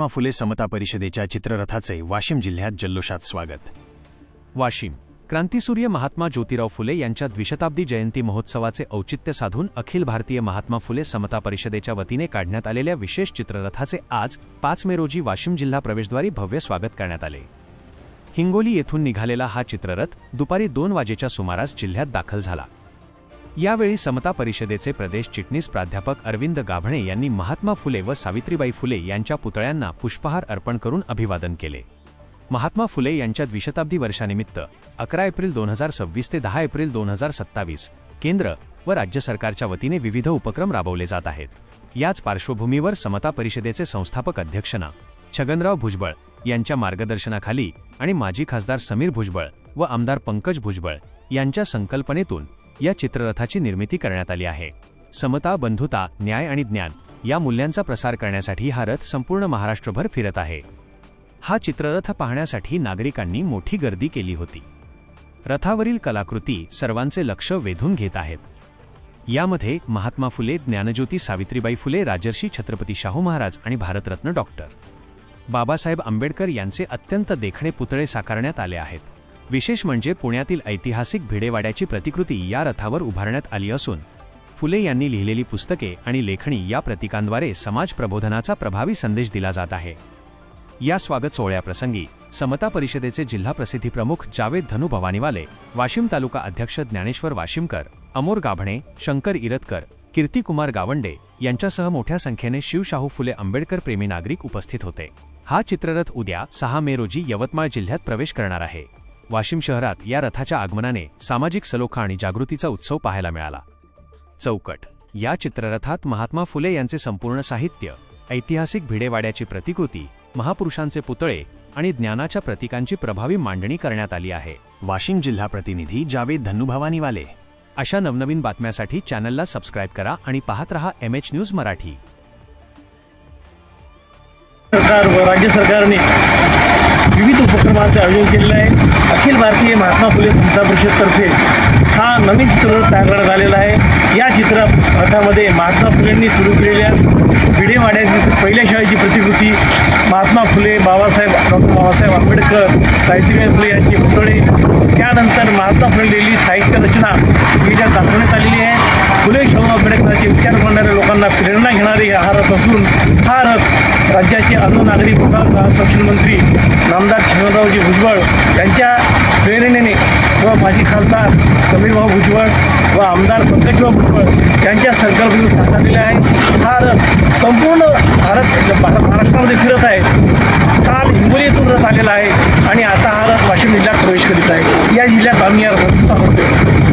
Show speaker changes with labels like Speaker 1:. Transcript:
Speaker 1: महात्मा फुले समता परिषदेच्या चित्ररथाचे वाशिम जिल्ह्यात जल्लोषात स्वागत। वाशिम क्रांतिसूर्य महात्मा ज्योतिराव फुले यांच्या द्विशताब्दी जयंती महोत्सवाचे औचित्य साधून अखिल भारतीय महात्मा फुले समता परिषदेच्या वतीने काढण्यात आलेल्या विशेष चित्ररथाचे आज 5 मे रोजी वाशिम जिल्हा प्रवेशद्वारी भव्य स्वागत करण्यात आले। हिंगोली येथून निघालेला हा चित्ररथ दुपारी 2 वाजेच्या सुमारास जिल्ह्यात दाखल झाला। यावेळी समता परिषदेचे प्रदेश चिटणीस प्राध्यापक अरविंद गाभणे यांनी महात्मा फुले व सावित्रीबाई फुले यांच्या पुतळ्यांना पुष्पहार अर्पण करून अभिवादन केले। महात्मा फुले यांच्या द्विशताब्दी वर्षानिमित्त 11 एप्रिल 2026 ते 10 एप्रिल 2027 केंद्र व राज्य सरकारच्या वतीने विविध उपक्रम राबवले जात आहेत। याच पार्श्वभूमीवर समता परिषदेचे संस्थापक अध्यक्ष छगनराव भुजबळ यांच्या मार्गदर्शनाखाली आणि माजी खासदार समीर भुजबळ व आमदार पंकज भुजबळ यांच्या संकल्पनेतून या चित्ररथाची निर्मिती करण्यात आली आहे। समता, बंधुता, न्याय आणि ज्ञान या मूल्यांचा प्रसार करण्यासाठी हा रथ संपूर्ण महाराष्ट्रभर फिरत आहे। हा चित्ररथ पाहण्यासाठी नागरिकांनी मोठी गर्दी केली होती। रथावरील कलाकृती सर्वांचे लक्ष वेधून घेत आहेत। यामध्ये महात्मा फुले, ज्ञानज्योती सावित्रीबाई फुले, राजर्षी छत्रपती शाहू महाराज आणि भारतरत्न डॉक्टर बाबासाहेब आंबेडकर यांचे अत्यंत देखणे पुतळे साकारण्यात आले आहेत। विशेष म्हणजे पुण्यातील ऐतिहासिक भिडेवाड्याची प्रतिकृती या रथावर उभारण्यात आली असून फुले यांनी लिहिलेली पुस्तके आणि लेखणी या प्रतीकांद्वारे समाज प्रबोधनाचा प्रभावी संदेश दिला जात आहे। या स्वागत सोहळ्याप्रसंगी समता परिषदेचे जिल्हा प्रसिद्धी प्रमुख जावेद धनु भवानीवाले, वाशिम तालुका अध्यक्ष ज्ञानेश्वर वाशिमकर, अमोर गाभणे, शंकर इरतकर, कीर्तिकुमार गावंडे यांच्यासह मोठ्या संख्येने शिवशाहू फुले आंबेडकर प्रेमी नागरिक उपस्थित होते। हा चित्ररथ उद्या 6 मे रोजी यवतमाळ जिल्ह्यात प्रवेश करणार आहे। वाशिम शहरात या रथाच्या आगमनाने सामाजिक सलोखा आणि जागृतीचा उत्सव पाहायला मिळाला। चौकट या चित्ररथात महात्मा फुले यांचे संपूर्ण साहित्य, ऐतिहासिक भिडेवाड्याची प्रतिकृती, महापुरुषांचे पुतळे आणि ज्ञानाच्या प्रतीकांची प्रभावी मांडणी करण्यात आली आहे। वाशिम जिल्हा प्रतिनिधी जावेद धनु भवानीवाले। अशा नवनवीन बातम्यासाठी चॅनलला सबस्क्राइब करा आणि पाहत रहा MH न्यूज मराठी।
Speaker 2: सरकार व राज्य सरकारने विविध उपक्रमांचे आयोजन केलेले आहे। अखिल भारतीय महात्मा फुले समता परिषदेतर्फे हा नवीन चित्ररथ तयार करण्यात आलेला आहे। या चित्ररथामध्ये महात्मा फुलेंनी सुरू केलेल्या भिडेवाड्याची पहिल्या शाळेची प्रतिकृती, महात्मा फुले, डॉक्टर बाबासाहेब आंबेडकर, सावित्रीबाई फुले यांचे पुतळे, त्यानंतर महात्मा फुले लिहिलेली साहित्य रचना याच्यात दाखवण्यात आलेली आहे। फुले शाहू आंबेडकरांचे विचार करणाऱ्या लोकांना प्रेरणा घेणारे हा रथ असून हा रथ राज्याचे अन्न नागरी पुरवठा संरक्षण मंत्री नामदार छगनरावजी भुजबळ यांच्या प्रेरणेने व माजी खासदार समीरभाऊ भुजबळ व आमदार पंकजभाऊ भुजबळ यांच्या संकल्पनेतून साकारलेला आहे। हा रथ संपूर्ण महाराष्ट्रामध्ये फिरत आहे। काल हिंगोली येथून रथ आलेला आहे आणि आता हा रथ वाशिम जिल्ह्यात प्रवेश करीत आहे। या जिल्ह्यात आम्ही या रथाचा स्वागत करतो।